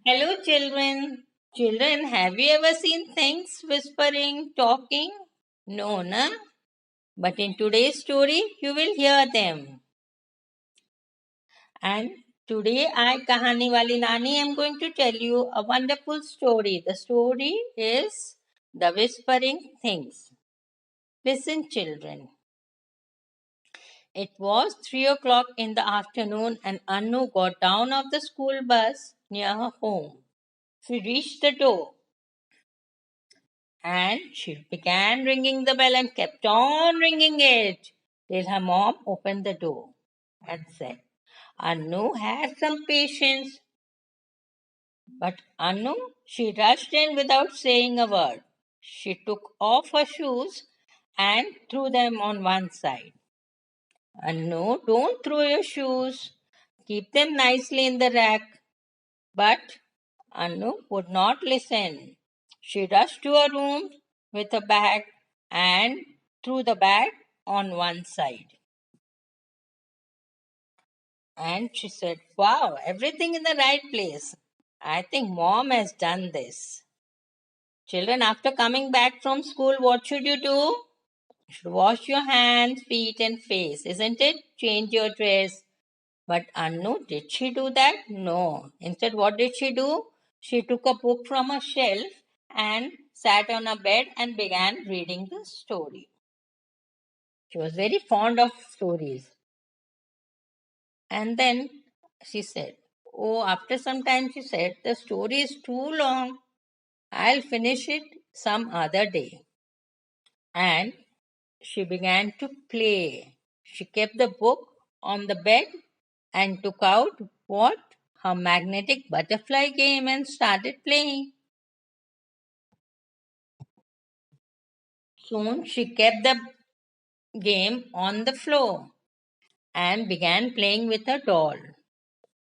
Hello, children. Children, have you ever seen things whispering, talking? No, na? But in today's story, you will hear them. And today, Kahaniwali Nani, am going to tell you a wonderful story. The story is The Whispering Things. Listen, children. It was 3 o'clock in the afternoon, and Anu got down of the school bus near her home. She reached the door and she began ringing the bell and kept on ringing it till her mom opened the door and said, Anu, have some patience. But Anu, she rushed in without saying a word. She took off her shoes and threw them on one side. Anu, don't throw your shoes. Keep them nicely in the rack. But Anu would not listen. She rushed to her room with a bag and threw the bag on one side. And she said, Wow, everything in the right place. I think mom has done this. Children, after coming back from school, what should you do? You should wash your hands, feet, and face, isn't it? Change your dress. But Anu, did she do that? No. Instead, what did she do? She took a book from a shelf and sat on a bed and began reading the story. She was very fond of stories. And then she said, Oh, after some time, she said, the story is too long. I'll finish it some other day. And she began to play. She kept the book on the bed and took out what? Her magnetic butterfly game and started playing. Soon she kept the game on the floor and began playing with her doll.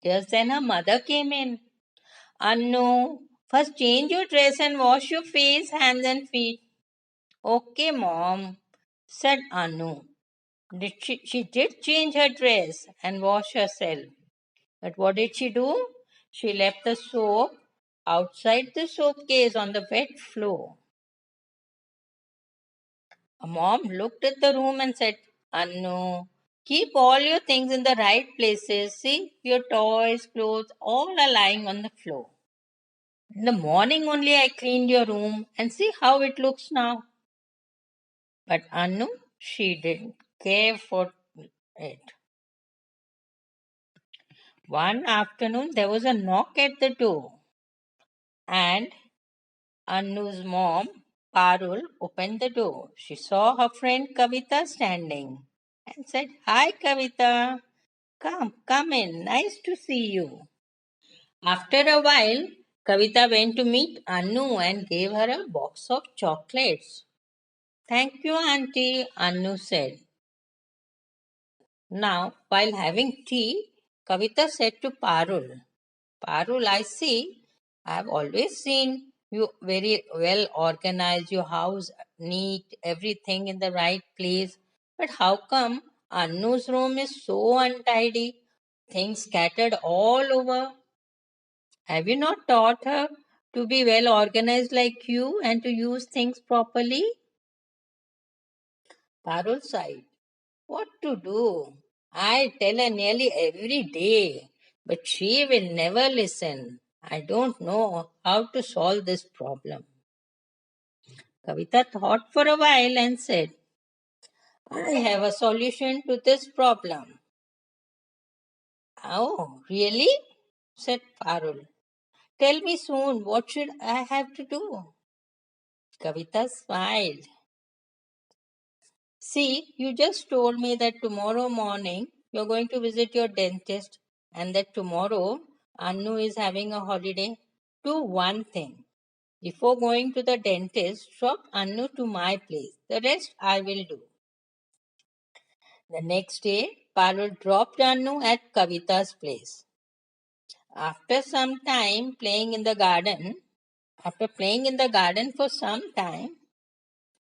Just then her mother came in. Anu, first change your dress and wash your face, hands, and feet. Okay, mom, said Anu. She did change her dress and wash herself. But what did she do? She left the soap outside the soap case on the wet floor. A mom looked at the room and said, Anu, keep all your things in the right places. See, your toys, clothes, all are lying on the floor. In the morning only I cleaned your room and see how it looks now. But Anu, she didn't care for it. One afternoon there was a knock at the door, and Anu's mom, Parul, opened the door. She saw her friend Kavita standing and said, Hi Kavita, come in. Nice to see you. After a while, Kavita went to meet Anu and gave her a box of chocolates. Thank you, Auntie, Anu said. Now, while having tea, Kavita said to Parul, Parul, I see, I've always seen you very well organized, your house neat, everything in the right place. But how come Anu's room is so untidy? Things scattered all over. Have you not taught her to be well organized like you and to use things properly? Parul sighed. What to do? I tell her nearly every day, but she will never listen. I don't know how to solve this problem. Kavita thought for a while and said, I have a solution to this problem. Oh, really? Said Parul. Tell me soon, what should I have to do? Kavita smiled. See, you just told me that tomorrow morning you're going to visit your dentist and that tomorrow Anu is having a holiday. Do one thing. Before going to the dentist, drop Anu to my place. The rest I will do. The next day, Parul dropped Anu at Kavita's place. After some time playing in the garden, After playing in the garden for some time,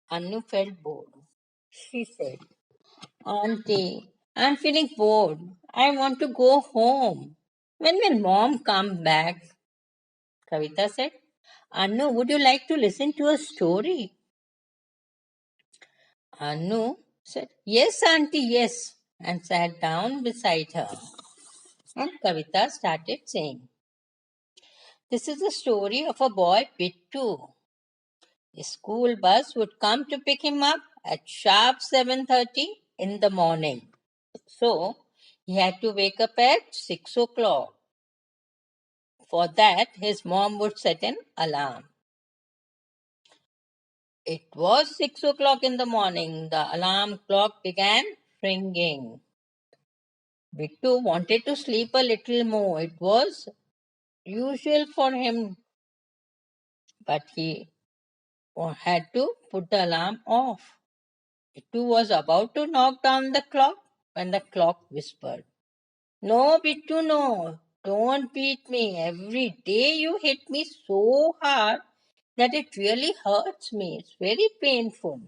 Anu felt bored. She said, Auntie, I'm feeling bored. I want to go home. When will mom come back? Kavita said. Anu, would you like to listen to a story? Anu said, yes, auntie, yes, and sat down beside her. And Kavita started saying, this is the story of a boy, Bittu. The school bus would come to pick him up at sharp 7:30 in the morning. So he had to wake up at 6 o'clock. For that, his mom would set an alarm. It was 6 o'clock in the morning. The alarm clock began ringing. Bittu wanted to sleep a little more. It was usual for him, but he had to put the alarm off. Bittu was about to knock down the clock when the clock whispered, no, Bittu, no. Don't beat me. Every day you hit me so hard that it really hurts me. It's very painful.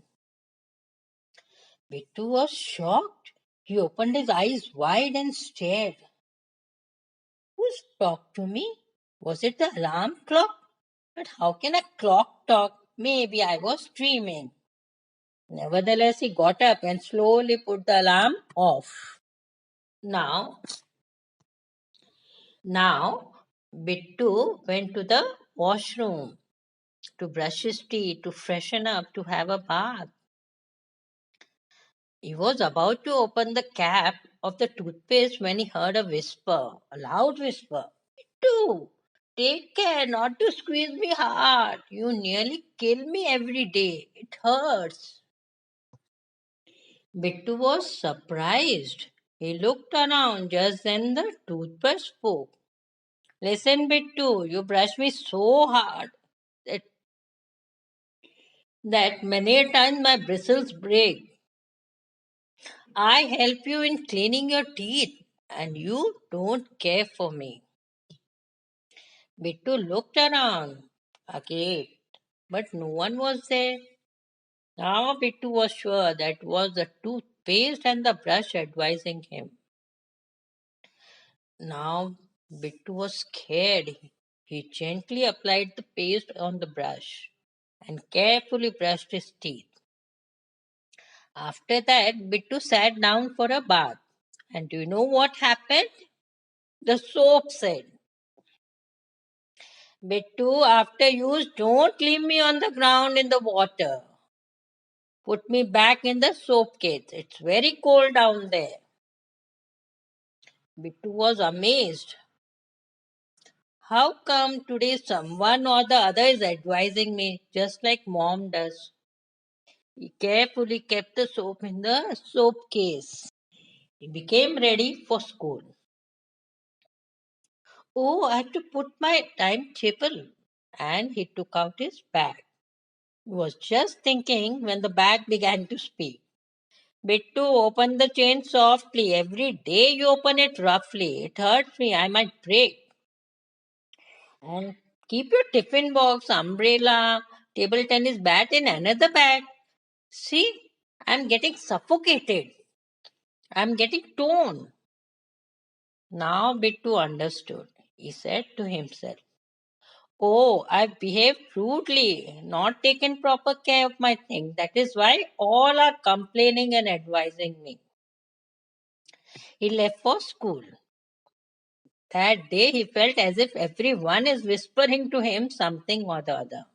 Bittu was shocked. He opened his eyes wide and stared. Who's talked to me? Was it the alarm clock? But how can a clock talk? Maybe I was dreaming. Nevertheless, he got up and slowly put the alarm off. Now, now, Bittu went to the washroom to brush his teeth, to freshen up, to have a bath. He was about to open the cap of the toothpaste when he heard a whisper, a loud whisper. Bittu, take care not to squeeze me hard. You nearly kill me every day. It hurts. Bittu was surprised. He looked around. Just then the toothbrush spoke. Listen, Bittu, you brush me so hard that, that many a times my bristles break. I help you in cleaning your teeth, and you don't care for me. Bittu looked around again, but no one was there. Now Bittu was sure that was the toothpaste and the brush advising him. Now Bittu was scared. He gently applied the paste on the brush and carefully brushed his teeth. After that, Bittu sat down for a bath. And do you know what happened? The soap said, Bittu, after use, don't leave me on the ground in the water. Put me back in the soap case. It's very cold down there. Bittu was amazed. How come today someone or the other is advising me just like mom does? He carefully kept the soap in the soap case. He became ready for school. Oh, I have to put my timetable. And he took out his bag. He was just thinking when the bag began to speak. Bittu, open the chain softly. Every day you open it roughly. It hurts me. I might break. And keep your tiffin box, umbrella, table tennis bat in another bag. See, I'm getting suffocated. I'm getting torn. Now Bittu understood. He said to himself, oh, I've behaved rudely, not taken proper care of my things. That is why all are complaining and advising me. He left for school. That day he felt as if everyone is whispering to him something or the other.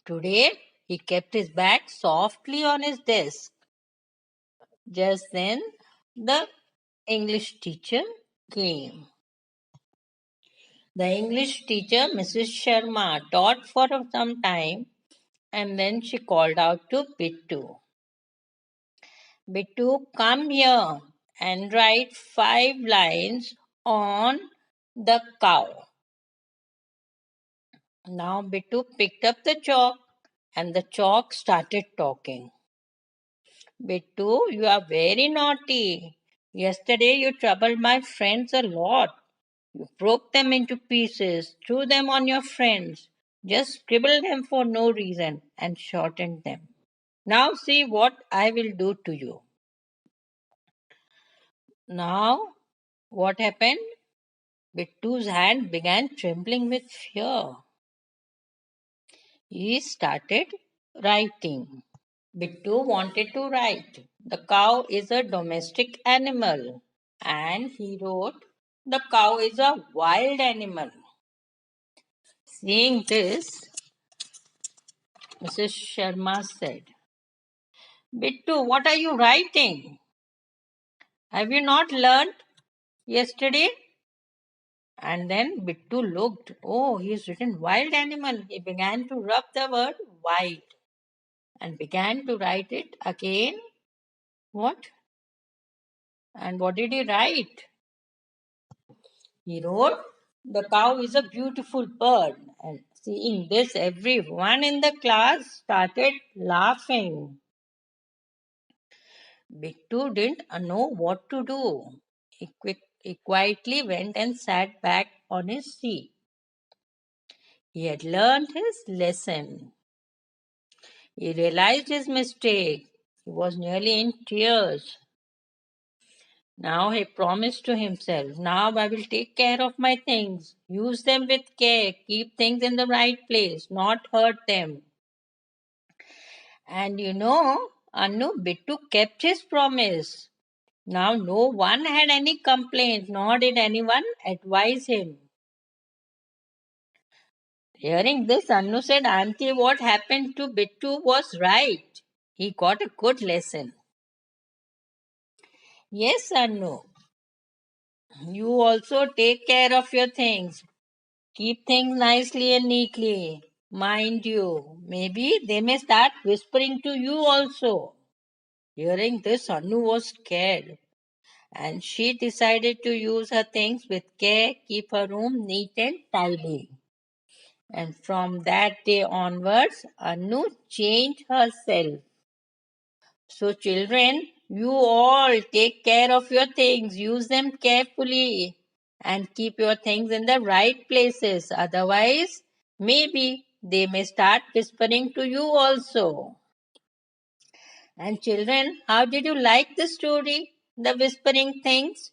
Today he kept his bag softly on his desk. Just then the English teacher came. The English teacher, Mrs. Sharma, taught for some time and then she called out to Bittu. Bittu, come here and write 5 lines on the cow. Now Bittu picked up the chalk and the chalk started talking. Bittu, you are very naughty. Yesterday you troubled my friends a lot. You broke them into pieces, threw them on your friends, just scribbled them for no reason and shortened them. Now see what I will do to you. Now, what happened? Bittu's hand began trembling with fear. He started writing. Bittu wanted to write. The cow is a domestic animal. And he wrote, the cow is a wild animal. Seeing this, Mrs. Sharma said, Bittu, what are you writing? Have you not learnt yesterday? And then Bittu looked. Oh, he's written wild animal. He began to rub the word wild and began to write it again. What? And what did he write? He wrote, the cow is a beautiful bird. And seeing this, everyone in the class started laughing. Bittu didn't know what to do. He quietly went and sat back on his seat. He had learned his lesson. He realized his mistake. He was nearly in tears. Now he promised to himself, now I will take care of my things, use them with care, keep things in the right place, not hurt them. And Annu, Bittu kept his promise. Now no one had any complaints, nor did anyone advise him. Hearing this, Annu said, Auntie, what happened to Bittu was right. He got a good lesson. Yes, Annu. You also take care of your things. Keep things nicely and neatly. Mind you, maybe they may start whispering to you also. Hearing this, Annu was scared, and she decided to use her things with care, keep her room neat and tidy. And from that day onwards, Annu changed herself. So, children, you all take care of your things, use them carefully, and keep your things in the right places. Otherwise, maybe they may start whispering to you also. And, children, how did you like the story, The Whispering Things?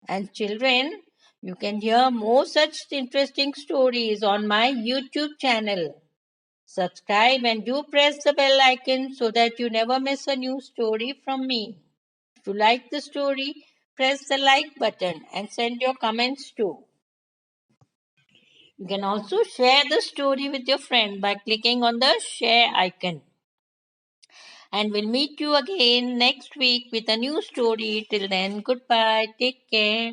And, children, you can hear more such interesting stories on my YouTube channel. Subscribe and do press the bell icon so that you never miss a new story from me. If you like the story, press the like button and send your comments too. You can also share the story with your friend by clicking on the share icon. And we'll meet you again next week with a new story. Till then, goodbye. Take care.